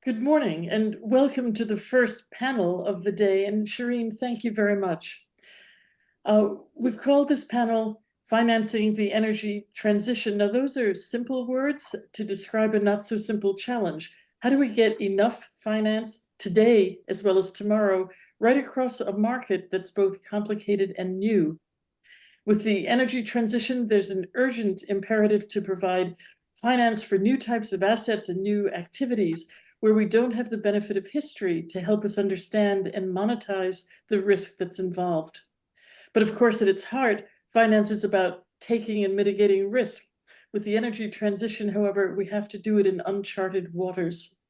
Good morning and welcome to the first panel of the day. And Shireen, thank you very much. We've called this panel Financing the Energy Transition. Now, those are simple words to describe a not so simple challenge. How do we get enough finance today as well as tomorrow, right across a market that's both complicated and new? With the energy transition, there's an urgent imperative to provide finance for new types of assets and new activities where we don't have the benefit of history to help us understand and monetize the risk that's involved. But of course, at its heart, finance is about taking and mitigating risk. With the energy transition, however, we have to do it in uncharted waters.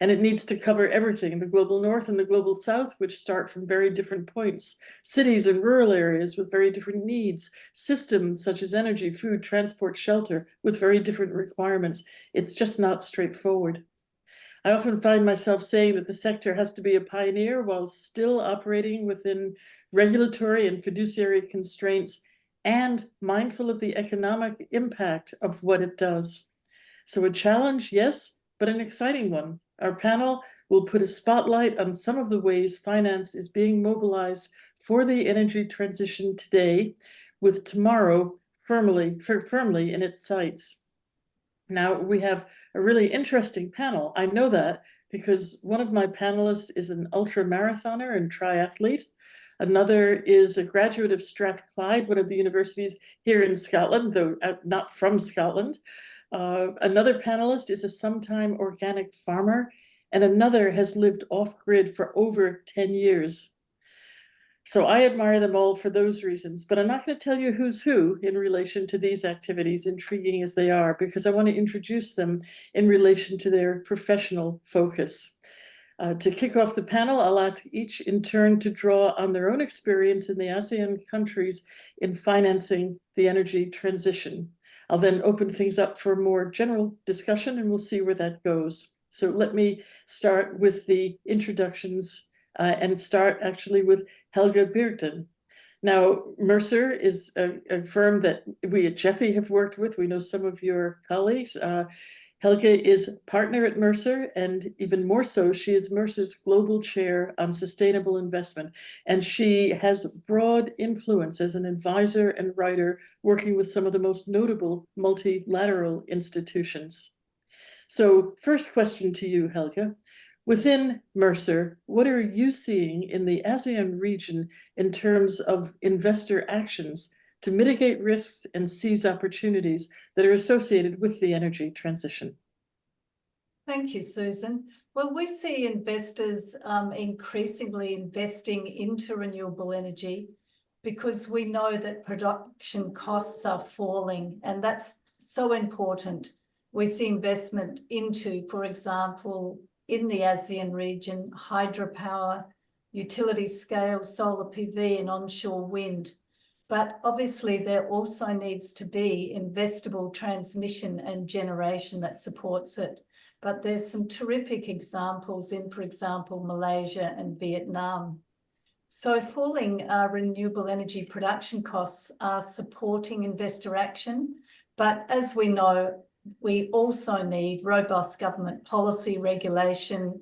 And it needs to cover everything, the global north and the global south, which start from very different points, cities and rural areas with very different needs, systems such as energy, food, transport, shelter, with very different requirements. It's just not straightforward. I often find myself saying that the sector has to be a pioneer while still operating within regulatory and fiduciary constraints and mindful of the economic impact of what it does. So a challenge, yes, but an exciting one. Our panel will put a spotlight on some of the ways finance is being mobilized for the energy transition today, with tomorrow firmly in its sights. Now, we have a really interesting panel. I know that because one of my panelists is an ultra marathoner and triathlete. Another is a graduate of Strathclyde, one of the universities here in Scotland, though not from Scotland. Another panelist is a sometime organic farmer, and another has lived off-grid for over 10 years. So I admire them all for those reasons, but I'm not going to tell you who's who in relation to these activities, intriguing as they are, because I want to introduce them in relation to their professional focus. To kick off the panel, I'll ask each in turn to draw on their own experience in the ASEAN countries in financing the energy transition. I'll then open things up for more general discussion and we'll see where that goes. So let me start with the introductions and start actually with Helge Beerten. Now, Mercer is a firm that we at GEFI have worked with. We know some of your colleagues. Helge is partner at Mercer, and even more so, she is Mercer's global chair on sustainable investment. And she has broad influence as an advisor and writer working with some of the most notable multilateral institutions. So first question to you, Helge. Within Mercer, what are you seeing in the ASEAN region in terms of investor actions to mitigate risks and seize opportunities that are associated with the energy transition? Thank you, Susan. Well, we see investors increasingly investing into renewable energy because we know that production costs are falling, and that's so important. We see investment into, for example, in the ASEAN region, hydropower, utility scale, solar PV and onshore wind. But obviously there also needs to be investable transmission and generation that supports it. But there's some terrific examples in, for example, Malaysia and Vietnam. So falling renewable energy production costs are supporting investor action. But as we know, we also need robust government policy, regulation,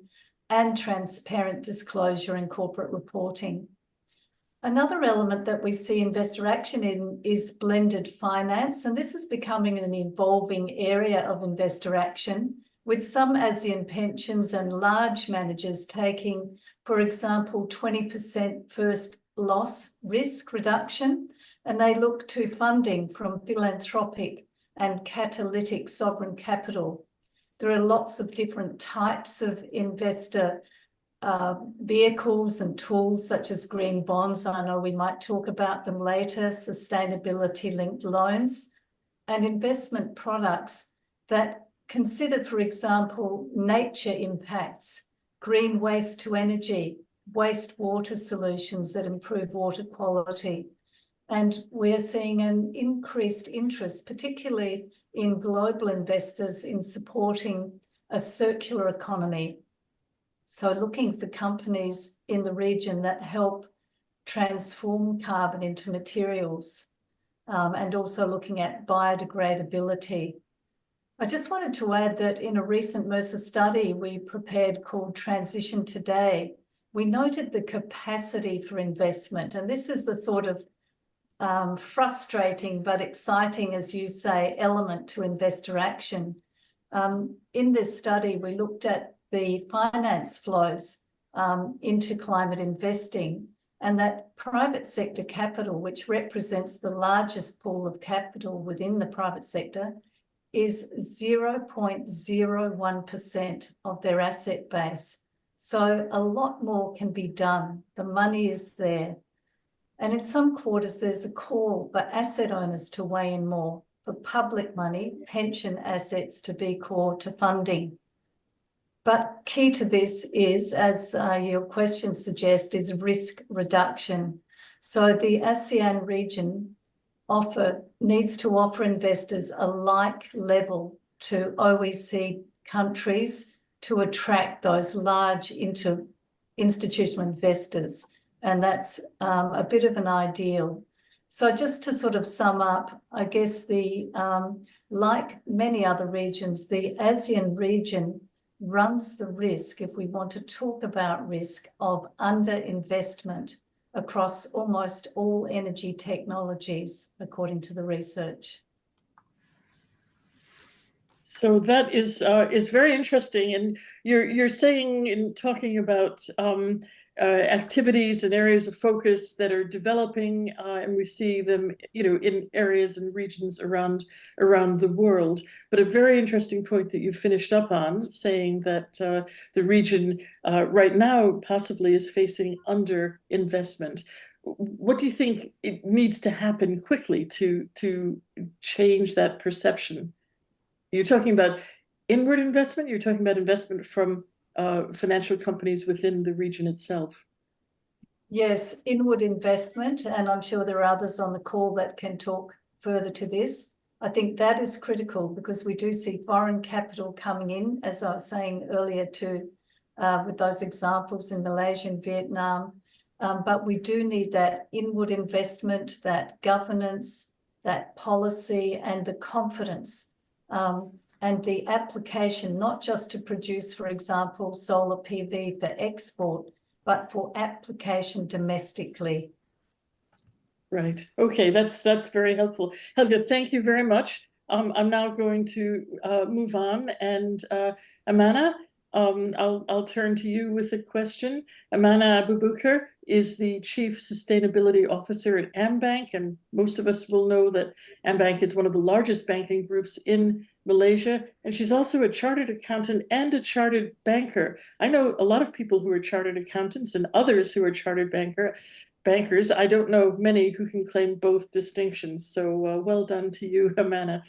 and transparent disclosure and corporate reporting. Another element that we see investor action in is blended finance, and this is becoming an evolving area of investor action, with some ASEAN pensions and large managers taking, for example, 20% first loss risk reduction, and they look to funding from philanthropic and catalytic sovereign capital. There are lots of different types of investor vehicles and tools such as green bonds. I know we might talk about them later, sustainability-linked loans, and investment products that consider, for example, nature impacts, green waste to energy, wastewater solutions that improve water quality. And we're seeing an increased interest, particularly in global investors, in supporting a circular economy. So looking for companies in the region that help transform carbon into materials, and also looking at biodegradability. I just wanted to add that in a recent Mercer study we prepared called Transition Today, we noted the capacity for investment. And this is the sort of frustrating but exciting, as you say, element to investor action. In this study, we looked at the finance flows into climate investing, and that private sector capital, which represents the largest pool of capital within the private sector, is 0.01% of their asset base. So a lot more can be done. The money is there. And in some quarters, there's a call for asset owners to weigh in more, for public money, pension assets to be core to funding. But key to this is, as your question suggests, is risk reduction. So the ASEAN region needs to offer investors a like level to OECD countries to attract those large institutional investors. And that's a bit of an ideal. So just to sort of sum up, I guess like many other regions, the ASEAN region runs the risk, if we want to talk about risk, of underinvestment across almost all energy technologies, according to the research. So that is very interesting, and you're saying, in talking about activities and areas of focus that are developing, and we see them, in areas and regions around the world. But a very interesting point that you finished up on, saying that the region right now possibly is facing underinvestment. What do you think it needs to happen quickly to change that perception? You're talking about inward investment. You're talking about investment from financial companies within the region itself. Yes, inward investment, and I'm sure there are others on the call that can talk further to this. I think that is critical because we do see foreign capital coming in, as I was saying earlier too, with those examples in Malaysia and Vietnam. But we do need that inward investment, that governance, that policy, and the confidence. And the application, not just to produce, for example, solar PV for export, but for application domestically. Right. Okay, that's very helpful. Helga, thank you very much. I'm now going to move on, and Amana, I'll turn to you with a question. Amana Abubakar is the Chief Sustainability Officer at AmBank, and most of us will know that AmBank is one of the largest banking groups in Malaysia, and she's also a chartered accountant and a chartered banker. I know a lot of people who are chartered accountants and others who are chartered bankers. I don't know many who can claim both distinctions, so well done to you, Amana.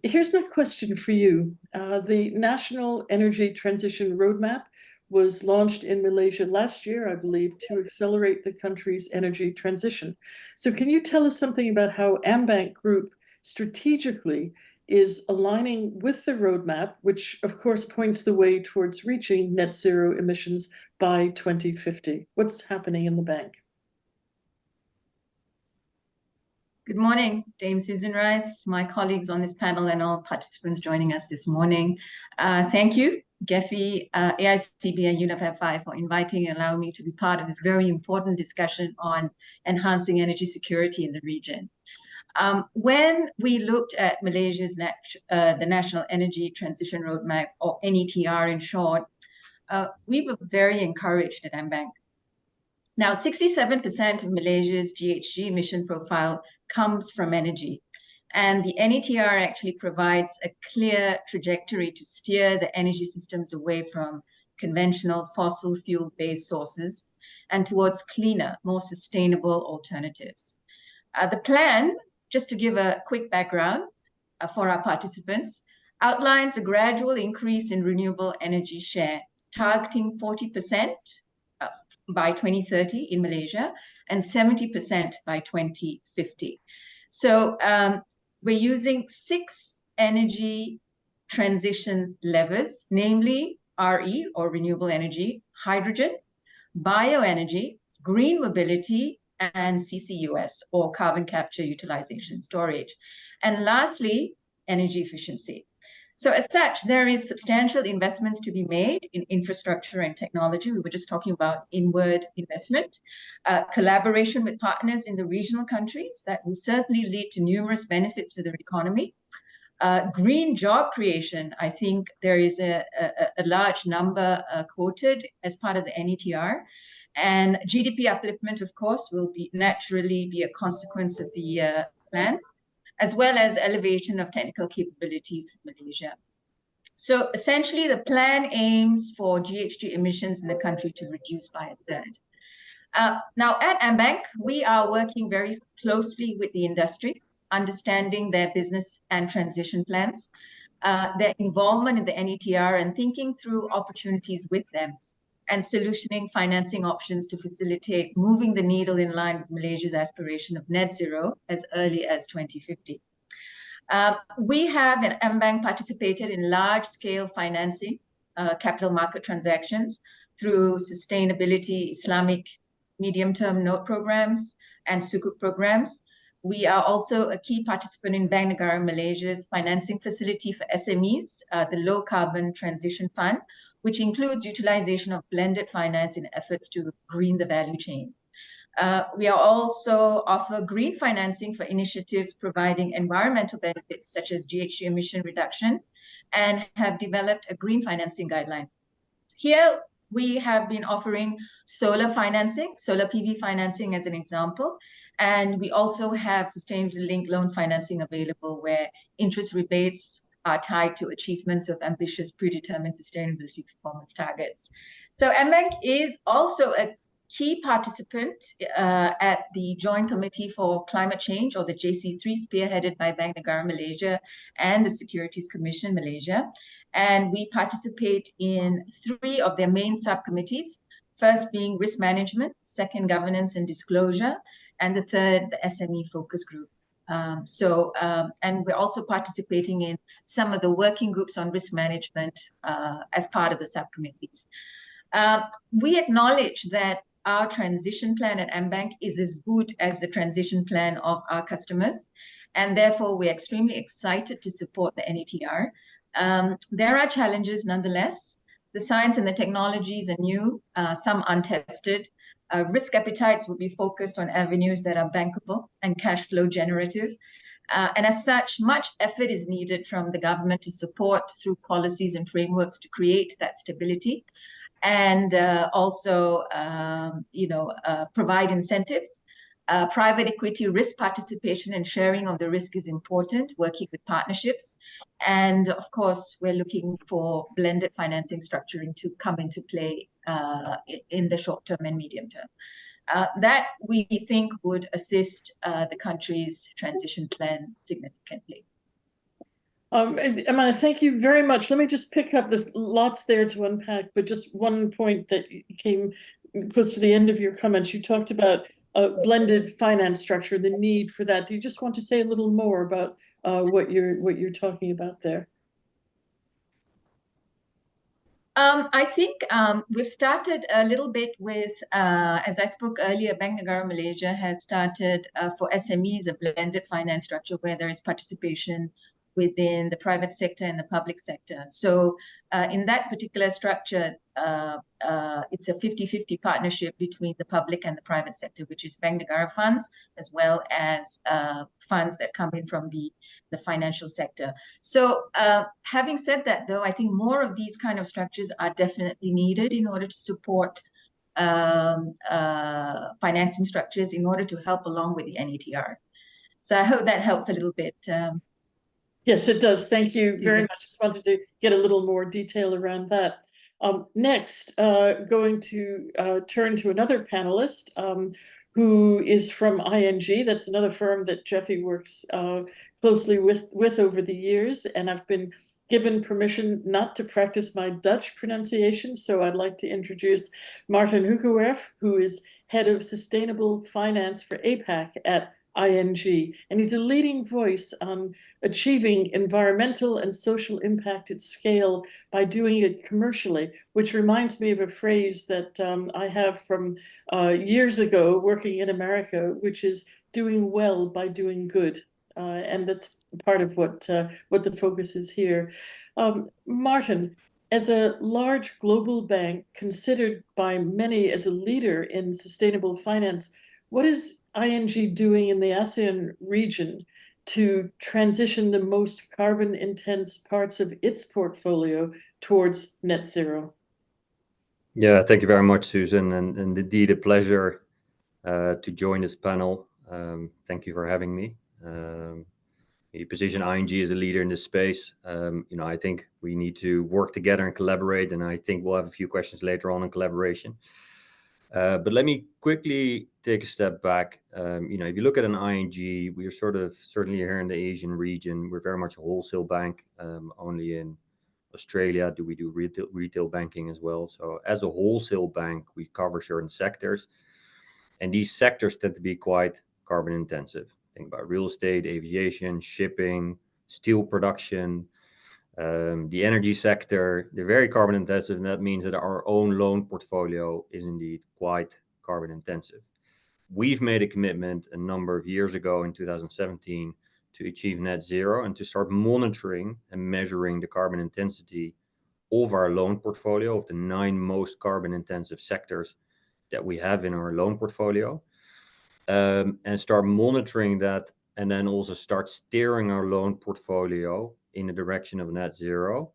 Here's my question for you. The National Energy Transition Roadmap was launched in Malaysia last year, I believe, to accelerate the country's energy transition. So can you tell us something about how AmBank Group strategically is aligning with the roadmap, which of course points the way towards reaching net zero emissions by 2050? What's happening in the bank? Good morning, Dame Susan Rice, my colleagues on this panel, and all participants joining us this morning. Thank you, GEFI, AICB, and UNEP-FI for inviting and allowing me to be part of this very important discussion on enhancing energy security in the region. When we looked at Malaysia's the National Energy Transition Roadmap, or NETR in short, we were very encouraged at AmBank. Now, 67% of Malaysia's GHG emission profile comes from energy. And the NETR actually provides a clear trajectory to steer the energy systems away from conventional fossil fuel-based sources and towards cleaner, more sustainable alternatives. The plan, just to give a quick background for our participants, outlines a gradual increase in renewable energy share, targeting 40% by 2030 in Malaysia and 70% by 2050. So we're using 6 energy transition levers, namely RE, or renewable energy, hydrogen, bioenergy, green mobility, and CCUS, or carbon capture, utilization, storage. And lastly, energy efficiency. So as such, there is substantial investments to be made in infrastructure and technology. We were just talking about inward investment, collaboration with partners in the regional countries that will certainly lead to numerous benefits for the economy. Green job creation, I think there is a large number quoted as part of the NETR. And GDP upliftment, of course, will naturally be a consequence of the plan, as well as elevation of technical capabilities for Malaysia. So essentially, the plan aims for GHG emissions in the country to reduce by a third. Now, at AmBank, we are working very closely with the industry, understanding their business and transition plans, their involvement in the NETR, and thinking through opportunities with them, and solutioning financing options to facilitate moving the needle in line with Malaysia's aspiration of net zero as early as 2050. We have in AmBank participated in large-scale financing, capital market transactions through sustainability, Islamic medium-term note programs, and sukuk programs. We are also a key participant in Bank Negara Malaysia's financing facility for SMEs, the Low Carbon Transition Fund, which includes utilization of blended finance in efforts to green the value chain. We are also offer green financing for initiatives providing environmental benefits such as GHG emission reduction, and have developed a green financing guideline. Here, we have been offering solar financing, solar PV financing as an example, and we also have sustainability-linked loan financing available where interest rebates are tied to achievements of ambitious predetermined sustainability performance targets. So AmBank is also a key participant at the Joint Committee for Climate Change, or the JC3, spearheaded by Bank Negara Malaysia and the Securities Commission Malaysia. And we participate in 3 of their main subcommittees, first being risk management, second governance and disclosure, and the third, the SME focus group. And we're also participating in some of the working groups on risk management as part of the subcommittees. We acknowledge that our transition plan at AmBank is as good as the transition plan of our customers, and therefore we're extremely excited to support the NETR. There are challenges nonetheless. The science and the technologies are new, some untested. Risk appetites will be focused on avenues that are bankable and cash flow generative. And as such, much effort is needed from the government to support through policies and frameworks to create that stability, and also provide incentives. Private equity risk participation and sharing of the risk is important, working with partnerships. And of course, we're looking for blended financing structuring to come into play in the short term and medium term. That we think would assist the country's transition plan significantly. Amanda, thank you very much. Let me just pick up, there's lots there to unpack, but just one point that came close to the end of your comments. You talked about a blended finance structure, the need for that. Do you just want to say a little more about what you're talking about there? I think we've started a little bit with, as I spoke earlier, Bank Negara Malaysia has started for SMEs a blended finance structure where there is participation within the private sector and the public sector. So in that particular structure, it's a 50-50 partnership between the public and the private sector, which is Bank Negara funds, as well as funds that come in from the financial sector. So having said that, though, I think more of these kind of structures are definitely needed in order to support financing structures in order to help along with the NETR. So I hope that helps a little bit. Yes, it does. Thank you very much. Just wanted to get a little more detail around that. Next, going to turn to another panelist who is from ING. That's another firm that GEFI works closely with over the years. And I've been given permission not to practice my Dutch pronunciation. So I'd like to introduce Martin Hugewerf, who is Head of Sustainable Finance for APAC at ING, and he's a leading voice on achieving environmental and social impact at scale by doing it commercially, which reminds me of a phrase that I have from years ago working in America, which is doing well by doing good. and that's part of what the focus is here. Martin, as a large global bank considered by many as a leader in sustainable finance, what is ING doing in the ASEAN region to transition the most carbon intense parts of its portfolio towards net zero? Yeah, thank you very much, Susan, and indeed a pleasure to join this panel. Thank you for having me. You position ING as a leader in this space. I think we need to work together and collaborate, and I think we'll have a few questions later on collaboration. But let me quickly take a step back. If you look at an ING, we are certainly here in the Asian region, we're very much a wholesale bank. Only in Australia do we do retail banking as well. So as a wholesale bank, we cover certain sectors, and these sectors tend to be quite carbon intensive. Think about real estate, aviation, shipping, steel production, the energy sector. They're very carbon intensive, and that means that our own loan portfolio is indeed quite carbon intensive. We've made a commitment a number of years ago in 2017 to achieve net zero and to start monitoring and measuring the carbon intensity of our loan portfolio, of the 9 most carbon intensive sectors that we have in our loan portfolio, and start monitoring that, and then also start steering our loan portfolio in the direction of net zero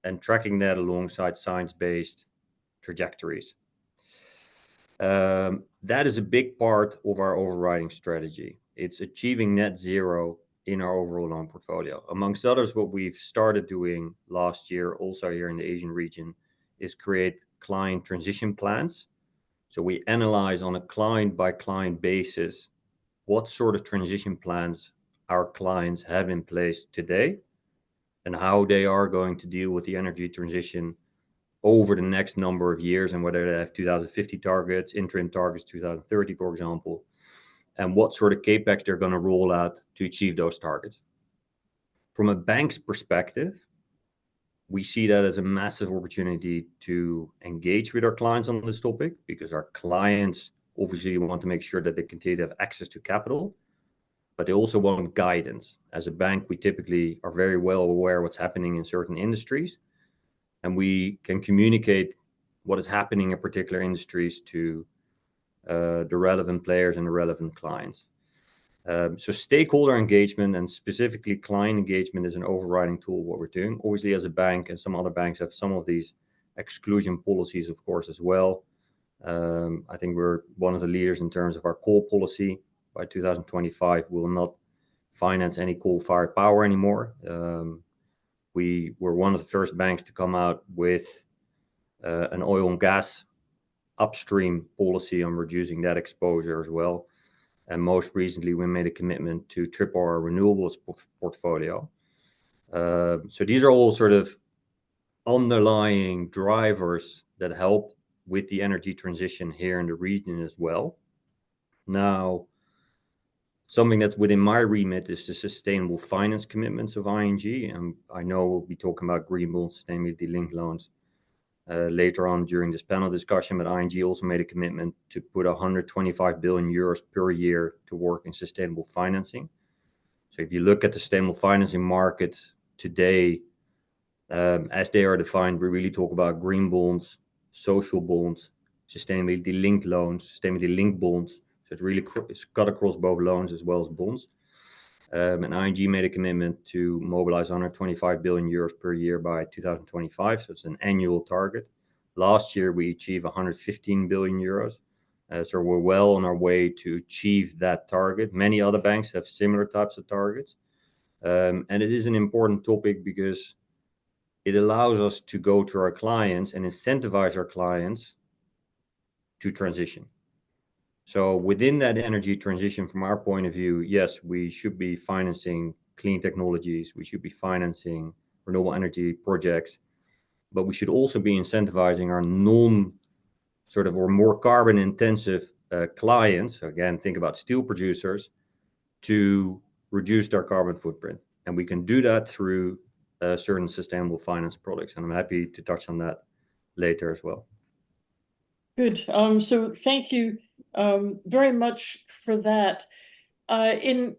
and tracking that alongside science-based trajectories. That is a big part of our overriding strategy. It's achieving net zero in our overall loan portfolio. Amongst others, what we've started doing last year, also here in the Asian region, is create client transition plans. So we analyze on a client-by-client basis what sort of transition plans our clients have in place today and how they are going to deal with the energy transition over the next number of years, and whether they have 2050 targets, interim targets 2030, for example, and what sort of capex they're going to roll out to achieve those targets. From a bank's perspective, we see that as a massive opportunity to engage with our clients on this topic, because our clients obviously want to make sure that they continue to have access to capital, but they also want guidance. As a bank, we typically are very well aware of what's happening in certain industries, and we can communicate what is happening in particular industries to the relevant players and the relevant clients. So stakeholder engagement and specifically client engagement is an overriding tool of what we're doing. Obviously, as a bank, and some other banks have some of these exclusion policies, of course, as well. I think we're one of the leaders in terms of our coal policy. By 2025, we will not finance any coal-fired power anymore. We were one of the first banks to come out with an oil and gas upstream policy on reducing that exposure as well. And most recently, we made a commitment to triple our renewables portfolio. So these are all sort of underlying drivers that help with the energy transition here in the region as well. Now, something that's within my remit is the sustainable finance commitments of ING. And I know we'll be talking about green bonds, sustainability-linked loans later on during this panel discussion, but ING also made a commitment to put 125 billion euros per year to work in sustainable financing. So if you look at the sustainable financing markets today, as they are defined, we really talk about green bonds, social bonds, sustainability-linked loans, sustainability-linked bonds. So it's really cut across both loans as well as bonds. And ING made a commitment to mobilize 125 billion euros per year by 2025. So it's an annual target. Last year, we achieved 115 billion euros. So we're well on our way to achieve that target. Many other banks have similar types of targets. And it is an important topic because it allows us to go to our clients and incentivize our clients to transition. So within that energy transition, from our point of view, yes, we should be financing clean technologies. We should be financing renewable energy projects, but we should also be incentivizing our or more carbon intensive clients. So again, think about steel producers, to reduce their carbon footprint. And we can do that through certain sustainable finance products. And I'm happy to touch on that later as well. Good. So thank you very much for that. In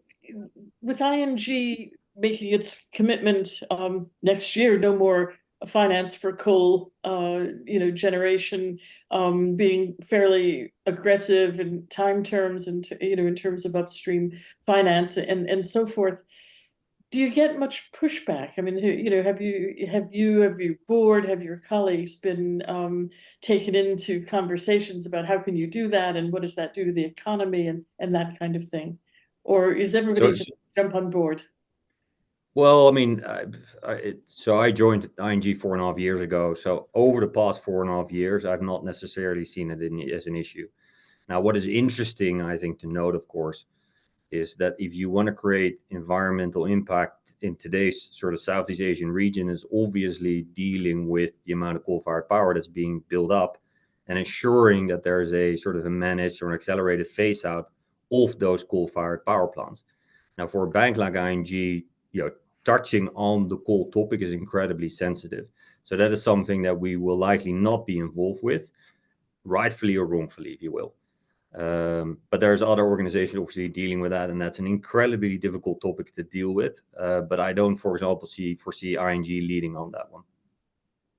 with ING making its commitment next year, no more finance for coal, generation, being fairly aggressive in time terms and in terms of upstream finance and so forth. Do you get much pushback? I mean, have your board, have your colleagues been taken into conversations about how can you do that and what does that do to the economy and that kind of thing? Or is everybody just jump on board? Well, I mean, so I joined ING 4.5 years ago. So over the past 4.5 years, I've not necessarily seen it as an issue. Now, what is interesting, I think, to note, of course, is that if you want to create environmental impact in today's sort of Southeast Asian region, is obviously dealing with the amount of coal-fired power that's being built up and ensuring that there's a sort of a managed or an accelerated phase out of those coal-fired power plants. Now, for a bank like ING, touching on the coal topic is incredibly sensitive. So that is something that we will likely not be involved with, rightfully or wrongfully, if you will. But there's other organizations obviously dealing with that, and that's an incredibly difficult topic to deal with. But I don't, for example, foresee ING leading on that one.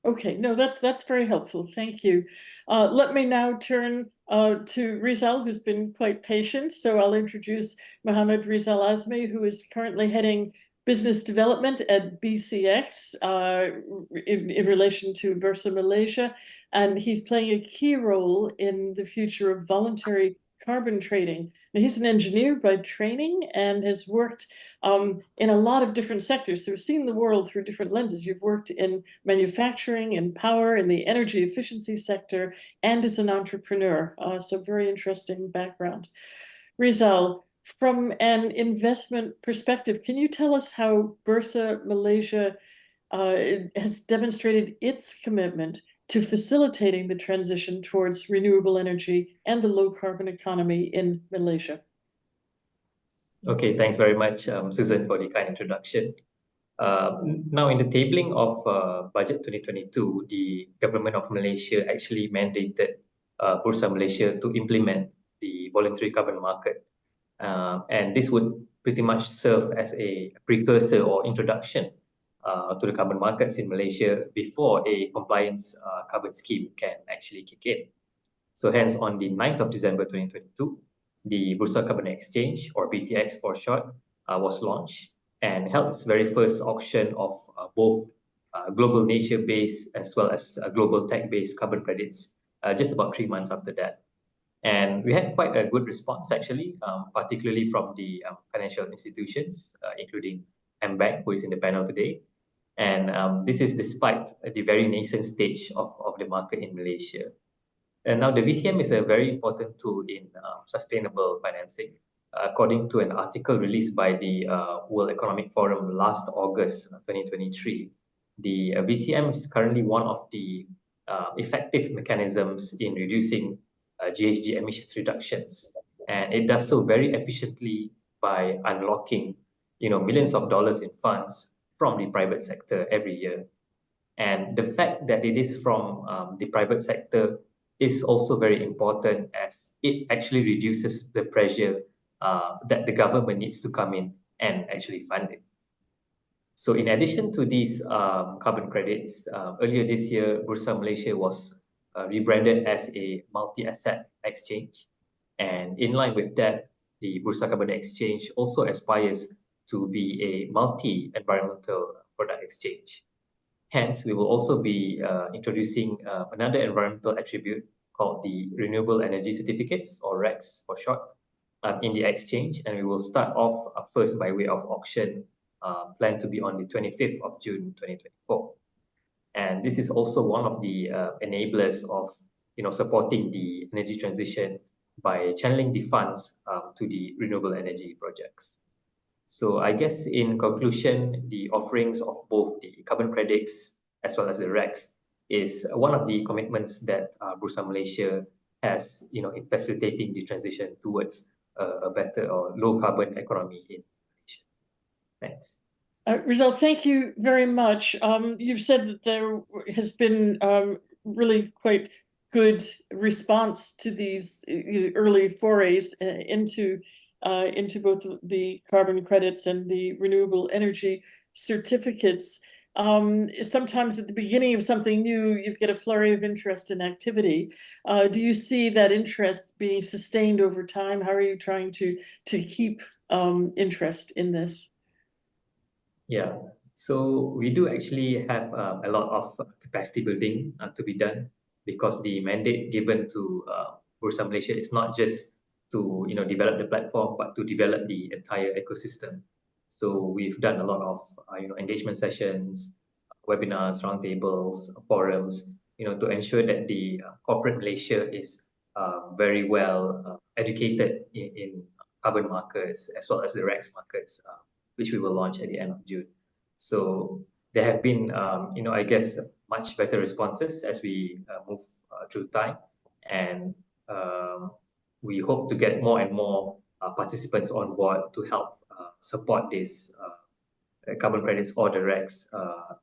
Okay, no, that's very helpful. Thank you. Let me now turn to Rizal, who's been quite patient. So I'll introduce Mohammed Rizal Azmi, who is currently heading business development at BCX in relation to Bursa Malaysia. And he's playing a key role in the future of voluntary carbon trading. Now, he's an engineer by training and has worked in a lot of different sectors. So we've seen the world through different lenses. You've worked in manufacturing and power, in the energy efficiency sector, and as an entrepreneur. So very interesting background. Rizal, from an investment perspective, can you tell us how Bursa Malaysia has demonstrated its commitment to facilitating the transition towards renewable energy and the low carbon economy in Malaysia? Okay, thanks very much, Susan, for the kind introduction. Now, in the tabling of Budget 2022, the government of Malaysia actually mandated Bursa Malaysia to implement the voluntary carbon market. And this would pretty much serve as a precursor or introduction to the carbon markets in Malaysia before a compliance carbon scheme can actually kick in. So hence, on the 9th of December 2022, the Bursa Carbon Exchange, or BCX for short, was launched and held its very first auction of both global nature-based as well as global tech-based carbon credits just about 3 months after that. And we had quite a good response, actually, particularly from the financial institutions, including MBank, who is in the panel today. And this is despite the very nascent stage of the market in Malaysia. And now the VCM is a very important tool in sustainable financing. According to an article released by the World Economic Forum last August 2023, the VCM is currently one of the effective mechanisms in reducing GHG emissions reductions. And it does so very efficiently by unlocking millions of dollars in funds from the private sector every year. And the fact that it is from the private sector is also very important, as it actually reduces the pressure that the government needs to come in and actually fund it. So in addition to these carbon credits, earlier this year, Bursa Malaysia was rebranded as a multi-asset exchange. And in line with that, the Bursa Carbon Exchange also aspires to be a multi-environmental product exchange. Hence, we will also be introducing another environmental attribute called the Renewable Energy Certificates, or RECs for short, in the exchange. And we will start off first by way of auction, planned to be on the 25th of June 2024. And this is also one of the enablers of supporting the energy transition by channeling the funds to the renewable energy projects. So I guess in conclusion, the offerings of both the carbon credits as well as the RECs is one of the commitments that Bursa Malaysia has, in facilitating the transition towards a better or low carbon economy in Malaysia. Thanks. Rizal, thank you very much. You've said that there has been really quite good response to these early forays into into both the carbon credits and the renewable energy certificates. Sometimes at the beginning of something new, you get a flurry of interest and activity. Do you see that interest being sustained over time? How are you trying to keep interest in this? Yeah, so we do actually have a lot of capacity building to be done, because the mandate given to Bursa Malaysia is not just to develop the platform, but to develop the entire ecosystem. So we've done a lot of engagement sessions, webinars, roundtables, forums, to ensure that the corporate Malaysia is very well educated in carbon markets as well as the REX markets, which we will launch at the end of June. So there have been, I guess, much better responses as we move through time, and we hope to get more and more participants on board to help support this carbon credits or the REX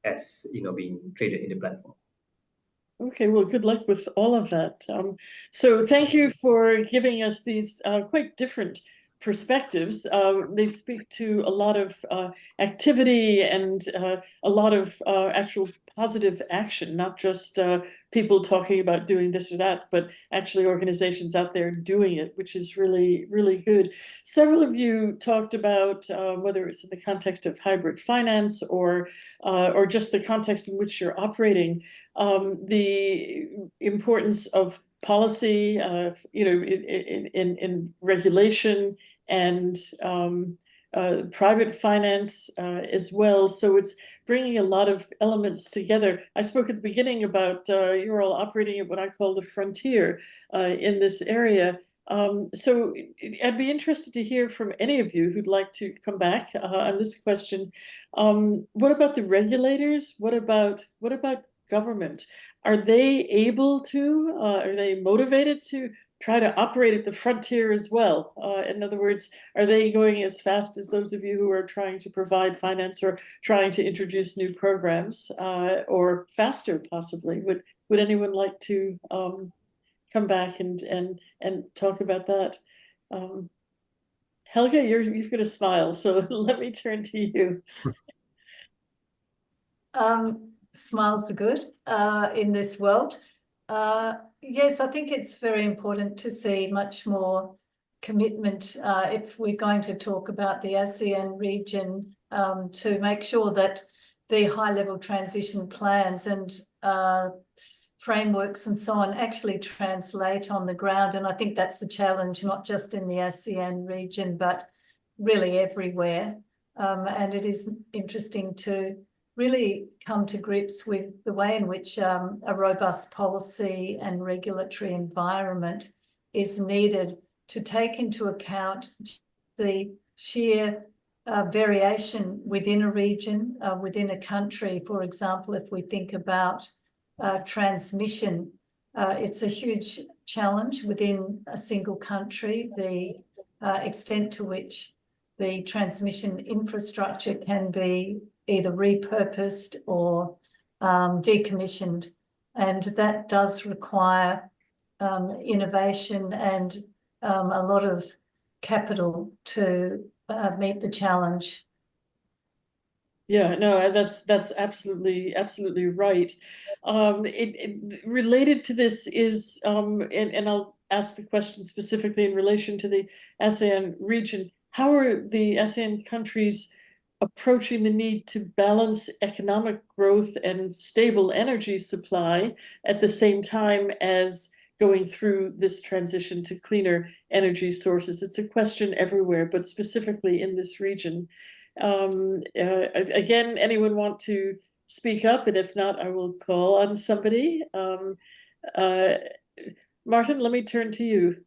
as being traded in the platform. Okay, well, good luck with all of that. So thank you for giving us these quite different perspectives. They speak to a lot of activity and a lot of actual positive action, not just people talking about doing this or that, but actually organizations out there doing it, which is really, really good. Several of you talked about whether it's in the context of hybrid finance or just the context in which you're operating, the importance of policy, in regulation and private finance as well. So it's bringing a lot of elements together. I spoke at the beginning about you're all operating at what I call the frontier in this area. So I'd be interested to hear from any of you who'd like to come back on this question. What about the regulators? What about government? Are they able to, are they motivated to try to operate at the frontier as well? In other words, are they going as fast as those of you who are trying to provide finance or trying to introduce new programs, or faster possibly? Would anyone like to come back and talk about that? Helga, you've got a smile, so let me turn to you. Smiles are good in this world. Yes, I think it's very important to see much more commitment if we're going to talk about the ASEAN region, to make sure that the high-level transition plans and frameworks and so on actually translate on the ground. And I think that's the challenge, not just in the ASEAN region, but really everywhere. And it is interesting to really come to grips with the way in which a robust policy and regulatory environment is needed to take into account the sheer variation within a region, within a country. For example, if we think about transmission, it's a huge challenge within a single country, the extent to which the transmission infrastructure can be either repurposed or decommissioned. And that does require innovation and a lot of capital to meet the challenge. Yeah, no, that's absolutely right. Related to this is, and I'll ask the question specifically in relation to the ASEAN region. How are the ASEAN countries approaching the need to balance economic growth and stable energy supply at the same time as going through this transition to cleaner energy sources? It's a question everywhere, but specifically in this region. Again, anyone want to speak up? And if not, I will call on somebody. Martin, let me turn to you.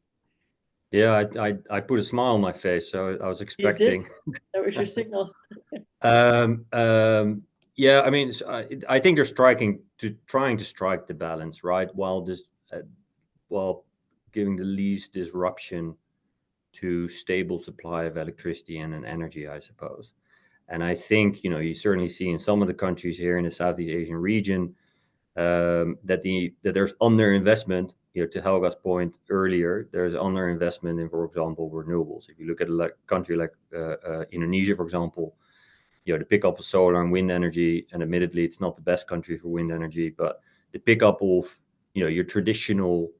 Yeah, I put a smile on my face, so I was expecting. You did? That was your signal. Yeah, I mean, I think they're trying to strike the balance, right? While giving the least disruption to stable supply of electricity and energy, I suppose. And I think, you certainly see in some of the countries here in the Southeast Asian region, that there's underinvestment. To Helga's point earlier, there's underinvestment in, for example, renewables. If you look at a country like Indonesia, for example, the pickup of solar and wind energy, and admittedly, it's not the best country for wind energy, but the pickup of your traditional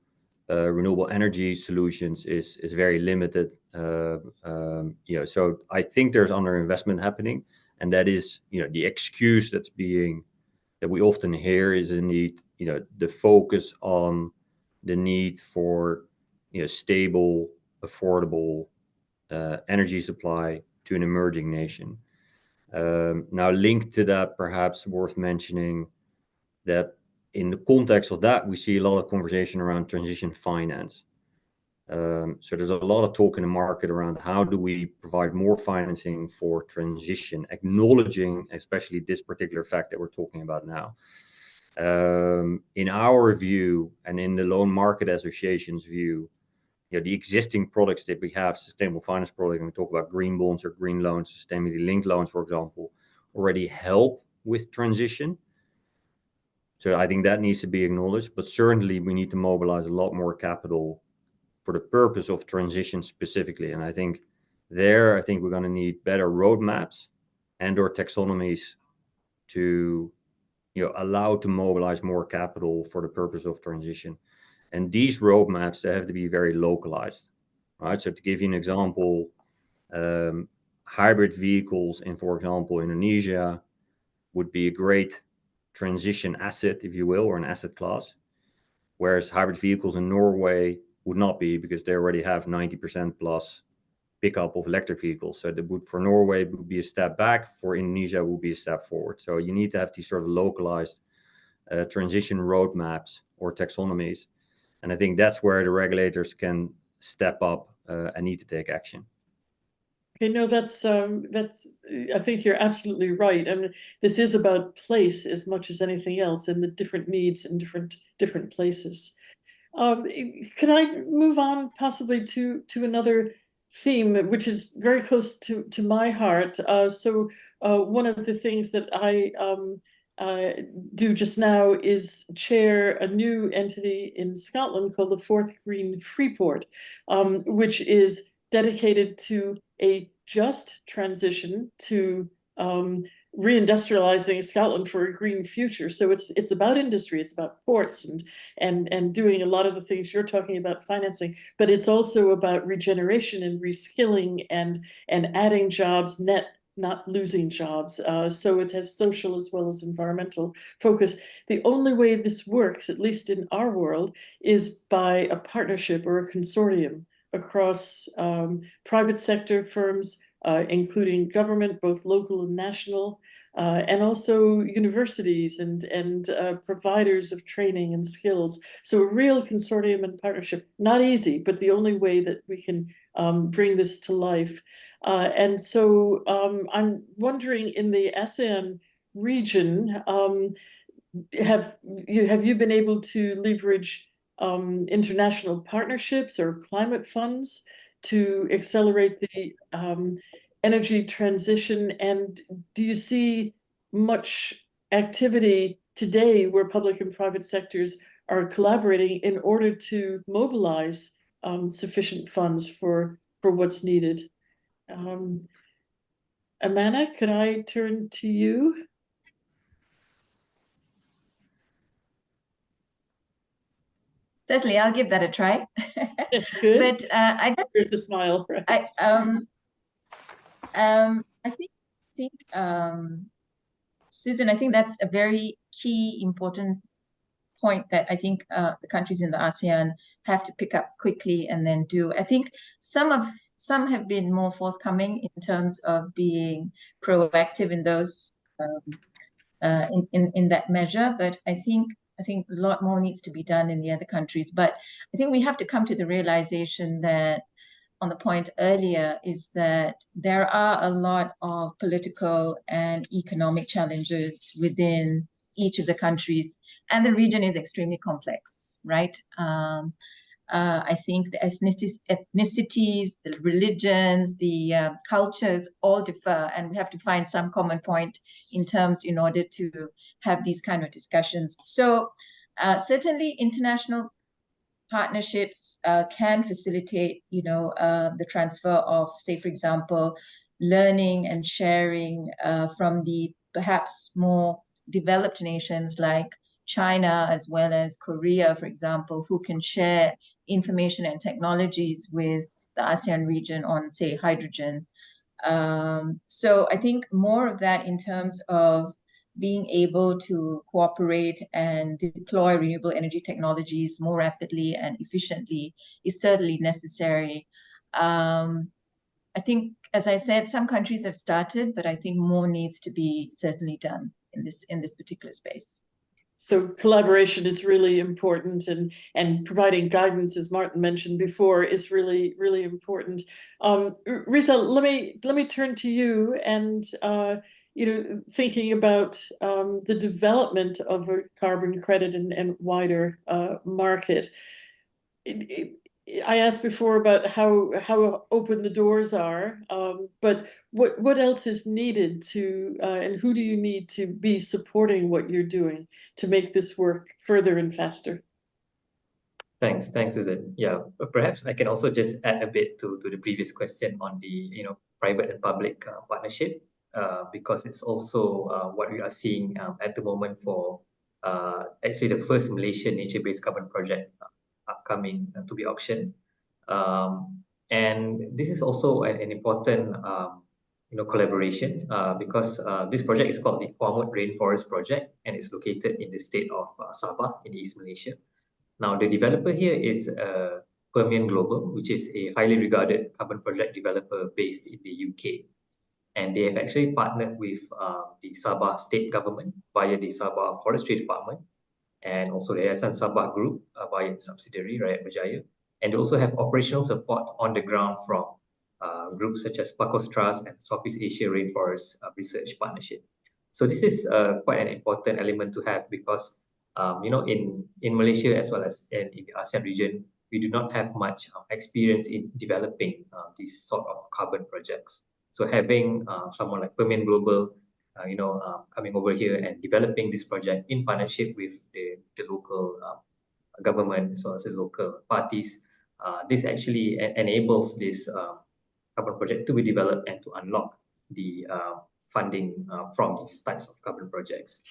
renewable energy solutions is very limited. So I think there's underinvestment happening, and that is the excuse that we often hear is indeed the focus on the need for stable, affordable energy supply to an emerging nation. Now, linked to that, perhaps worth mentioning that in the context of that, we see a lot of conversation around transition finance. So there's a lot of talk in the market around how do we provide more financing for transition, acknowledging especially this particular fact that we're talking about now. In our view, and in the Loan Market Association's view, the existing products that we have, sustainable finance products, and we talk about green bonds or green loans, sustainability linked loans, for example, already help with transition. So I think that needs to be acknowledged, but certainly we need to mobilize a lot more capital for the purpose of transition specifically. And I think we're going to need better roadmaps and or taxonomies to allow to mobilize more capital for the purpose of transition. And these roadmaps, they have to be very localized, right? So to give you an example, hybrid vehicles in, for example, Indonesia would be a great transition asset, if you will, or an asset class, whereas hybrid vehicles in Norway would not be, because they already have 90% plus pickup of electric vehicles. So for Norway would be a step back, for Indonesia would be a step forward. So you need to have these sort of localized transition roadmaps or taxonomies. And I think that's where the regulators can step up and need to take action. Okay, no, that's I think you're absolutely right. I mean, this is about place as much as anything else, and the different needs in different places. Can I move on possibly to another theme, which is very close to my heart? So one of the things that I do just now is chair a new entity in Scotland called the Fourth Green Freeport, which is dedicated to a just transition to reindustrializing Scotland for a green future. So it's about industry, it's about ports and doing a lot of the things you're talking about, financing, but it's also about regeneration and reskilling and adding jobs, not losing jobs. So it has social as well as environmental focus. The only way this works, at least in our world, is by a partnership or a consortium across private sector firms, including government, both local and national, and also universities and providers of training and skills. So a real consortium and partnership, not easy, but the only way that we can bring this to life. And so I'm wondering, in the ASEAN region, have you been able to leverage international partnerships or climate funds to accelerate the energy transition? And do you see much activity today where public and private sectors are collaborating in order to mobilize sufficient funds for what's needed? Amanda, could I turn to you? Certainly, I'll give that a try. Good. But I guess Here's the smile. Right? I think Susan, I think that's a very key, important point that I think the countries in the ASEAN have to pick up quickly and then do. I think some have been more forthcoming in terms of being proactive in those in that measure, but I think a lot more needs to be done in the other countries. But I think we have to come to the realization that, on the point earlier, is that there are a lot of political and economic challenges within each of the countries, and the region is extremely complex, right? I think the ethnicities, the religions, the cultures all differ, and we have to find some common point in terms in order to have these kind of discussions. So certainly international partnerships can facilitate, the transfer of, say, for example, learning and sharing from the perhaps more developed nations like China as well as Korea, for example, who can share information and technologies with the ASEAN region on, say, hydrogen. So I think more of that in terms of being able to cooperate and deploy renewable energy technologies more rapidly and efficiently is certainly necessary. I think, as I said, some countries have started, but I think more needs to be certainly done in this particular space. So collaboration is really important, and providing guidance, as Martin mentioned before, is really, really important. Risa, let me turn to you, and thinking about the development of a carbon credit and wider market. I asked before about how open the doors are, but what else is needed to, and who do you need to be supporting what you're doing to make this work further and faster? Thanks, Susan. Yeah, perhaps I can also just add a bit to the previous question on the private and public partnership, because it's also what we are seeing at the moment for actually the first Malaysian nature-based carbon project upcoming to be auctioned. And this is also an important collaboration because this project is called the Kuamut Rainforest Project, and it's located in the state of Sabah in East Malaysia. Now, the developer here is Permian Global, which is a highly regarded carbon project developer based in the UK. And they have actually partnered with the Sabah state government via the Sabah Forestry Department, and also the ASEAN Sabah Group via its subsidiary, Rakyat Berjaya. And they also have operational support on the ground from groups such as Pakos Trust and Southeast Asia Rainforest Research Partnership. So this is quite an important element to have because, in Malaysia as well as in the ASEAN region, we do not have much experience in developing these sort of carbon projects. So having someone like Permian Global coming over here and developing this project in partnership with the local government as well as the local parties, this actually enables this carbon project to be developed and to unlock the funding from these types of carbon projects.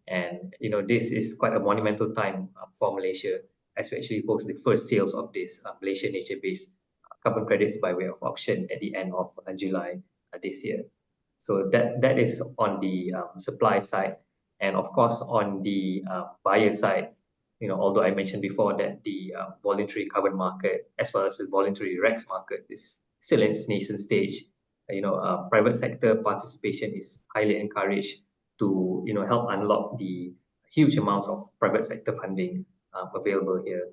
And this is quite a monumental time for Malaysia, as we actually host the first sales of this Malaysian nature-based carbon credits by way of auction at the end of July this year. So that is on the supply side, and of course on the buyer side. Although I mentioned before that the voluntary carbon market as well as the voluntary RECs market is still in its nascent stage, private sector participation is highly encouraged to help unlock the huge amounts of private sector funding available here.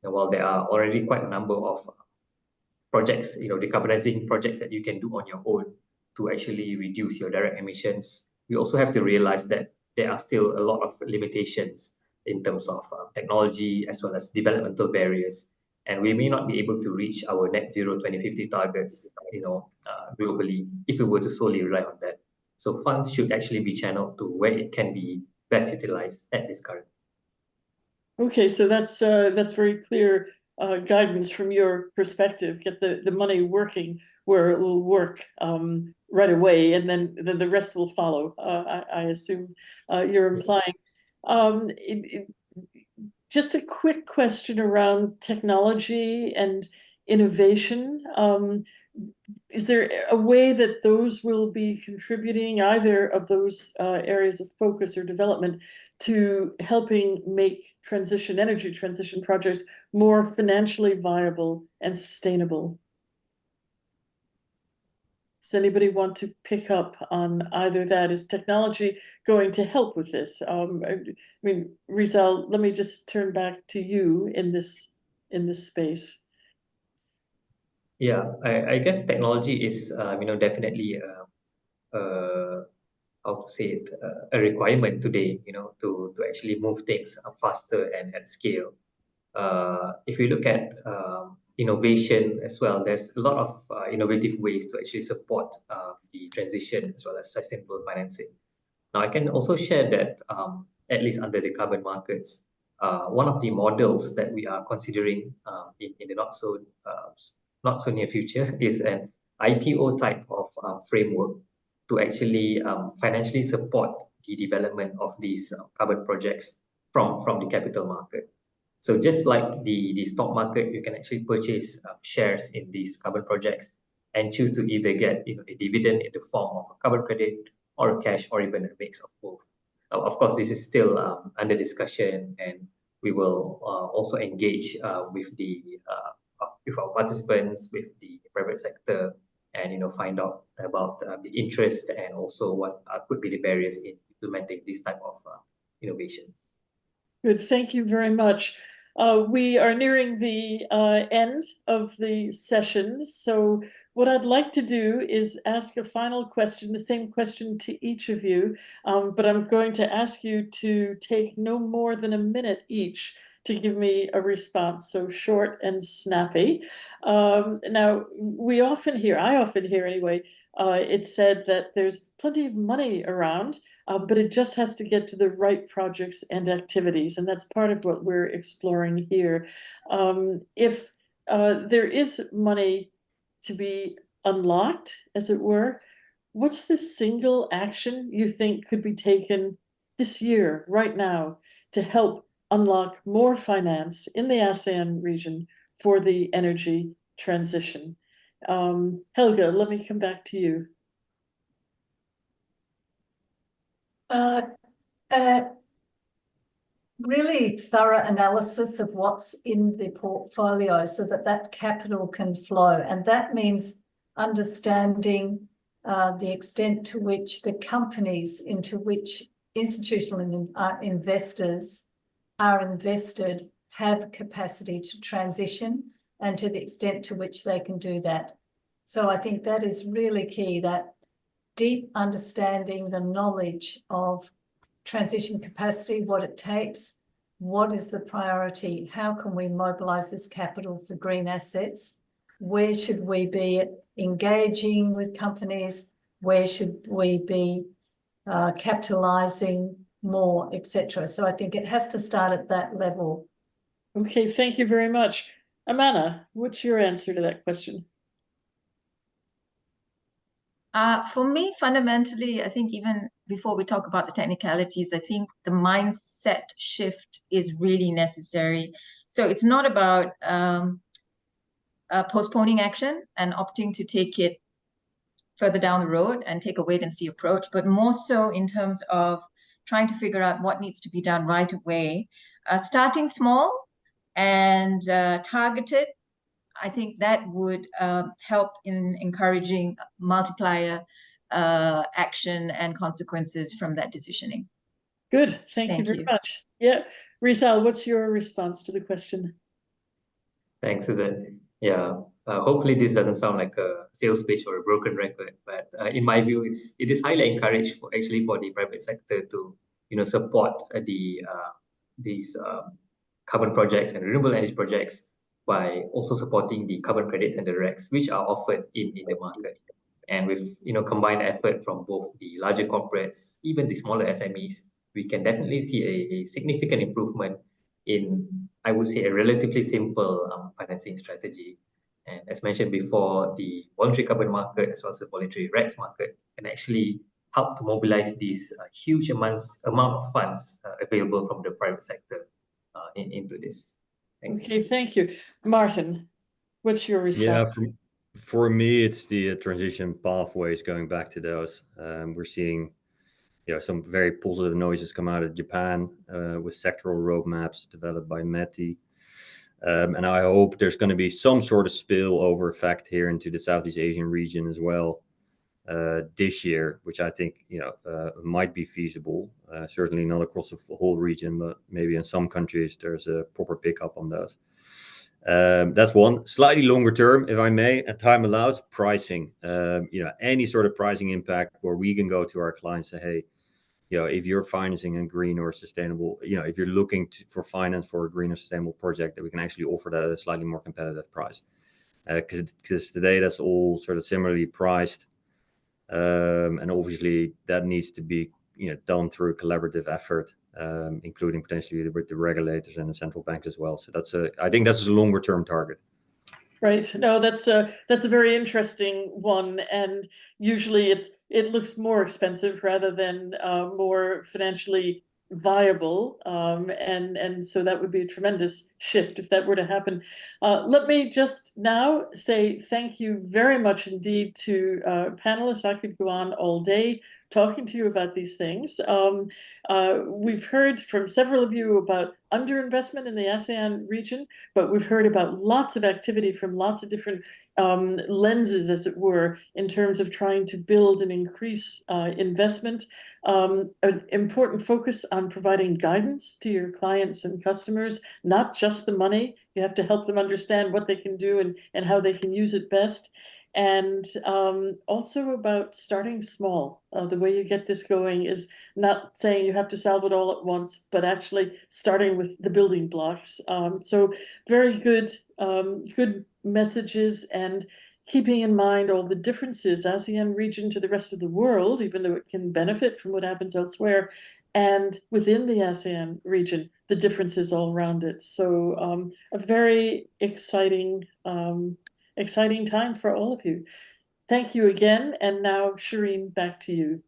And while there are already quite a number of projects, decarbonizing projects that you can do on your own to actually reduce your direct emissions, we also have to realize that there are still a lot of limitations in terms of technology as well as developmental barriers. And we may not be able to reach our net zero 2050 targets, globally, if we were to solely rely on that. So funds should actually be channeled to where it can be best utilized at this current. Okay, so that's very clear guidance from your perspective. Get the money working where it will work right away, and then the rest will follow. I assume you're implying. Just a quick question around technology and innovation. Is there a way that those will be contributing, either of those areas of focus or development, to helping make energy transition projects more financially viable and sustainable? Does anybody want to pick up on either that? Is technology going to help with this? I mean, Rizal, let me just turn back to you in this space. Yeah, I guess technology is definitely how to say it, a requirement today, to actually move things faster and at scale. if you look at innovation as well, there's a lot of innovative ways to actually support the transition as well as sustainable financing. Now, I can also share that at least under the carbon markets, one of the models that we are considering in the not so near future is an IPO type of framework to actually financially support the development of these carbon projects from the capital market. So just like the stock market, you can actually purchase shares in these carbon projects and choose to either get a dividend in the form of a carbon credit or cash or even a mix of both. Of course, this is still under discussion, and we will also engage with our participants, with the private sector, and find out about the interest and also what could be the barriers in implementing this type of innovations. Good, thank you very much. We are nearing the end of the sessions, so what I'd like to do is ask a final question, the same question to each of you, but I'm going to ask you to take no more than a minute each to give me a response, so short and snappy. Now, I often hear anyway, it's said that there's plenty of money around, but it just has to get to the right projects and activities, and that's part of what we're exploring here. If there is money to be unlocked, as it were, what's the single action you think could be taken this year, right now, to help unlock more finance in the ASEAN region for the energy transition? Helga, let me come back to you. Really thorough analysis of what's in the portfolio so that capital can flow. And that means understanding the extent to which the companies into which institutional investors are invested have capacity to transition, and to the extent to which they can do that. So I think that is really key, that deep understanding, the knowledge of transition capacity, what it takes, what is the priority, how can we mobilize this capital for green assets, where should we be engaging with companies, where should we be capitalizing more, etc. So I think it has to start at that level. Okay, thank you very much. Amana, what's your answer to that question? For me, fundamentally, I think even before we talk about the technicalities, I think the mindset shift is really necessary. So it's not about postponing action and opting to take it further down the road and take a wait-and-see approach, but more so in terms of trying to figure out what needs to be done right away, starting small and targeted. I think that would help in encouraging multiplier action and consequences from that decisioning. Good, thank you very much. Yeah, Rizal, what's your response to the question? Thanks, Susan. Yeah, hopefully this doesn't sound like a sales pitch or a broken record, but in my view, it is highly encouraged for the private sector to support these carbon projects and renewable energy projects by also supporting the carbon credits and the RECs, which are offered in the market. And with combined effort from both the larger corporates, even the smaller SMEs, we can definitely see a significant improvement in, I would say, a relatively simple financing strategy. And as mentioned before, the voluntary carbon market as well as the voluntary RECs market can actually help to mobilize these huge amount of funds available from the private sector into this. Okay, thank you. Martin, what's your response? Yeah, for me, it's the transition pathways, going back to those. We're seeing some very positive noises come out of Japan with sectoral roadmaps developed by METI. And I hope there's going to be some sort of spillover effect here into the Southeast Asian region as well this year, which I think might be feasible. Certainly not across the whole region, but maybe in some countries there's a proper pickup on those. That's one. Slightly longer term, if I may, and time allows, pricing. Any sort of pricing impact where we can go to our clients and say, hey, if you're financing a green or sustainable, if you're looking for finance for a green or sustainable project, that we can actually offer that at a slightly more competitive price. Because today that's all sort of similarly priced, and obviously that needs to be done through a collaborative effort, including potentially with the regulators and the central banks as well. So I think that's a longer term target. Right. No, that's a very interesting one, and usually it looks more expensive rather than more financially viable, and so that would be a tremendous shift if that were to happen. Let me just now say thank you very much indeed to panelists. I could go on all day talking to you about these things. We've heard from several of you about underinvestment in the ASEAN region, but we've heard about lots of activity from lots of different lenses, as it were, in terms of trying to build and increase investment. An important focus on providing guidance to your clients and customers, not just the money. You have to help them understand what they can do and how they can use it best. And also about starting small. The way you get this going is not saying you have to solve it all at once, but actually starting with the building blocks. So very good, good messages, and keeping in mind all the differences, ASEAN region to the rest of the world, even though it can benefit from what happens elsewhere, and within the ASEAN region, the differences all around it. So a very exciting time for all of you. Thank you again. And now, Shireen, back to you.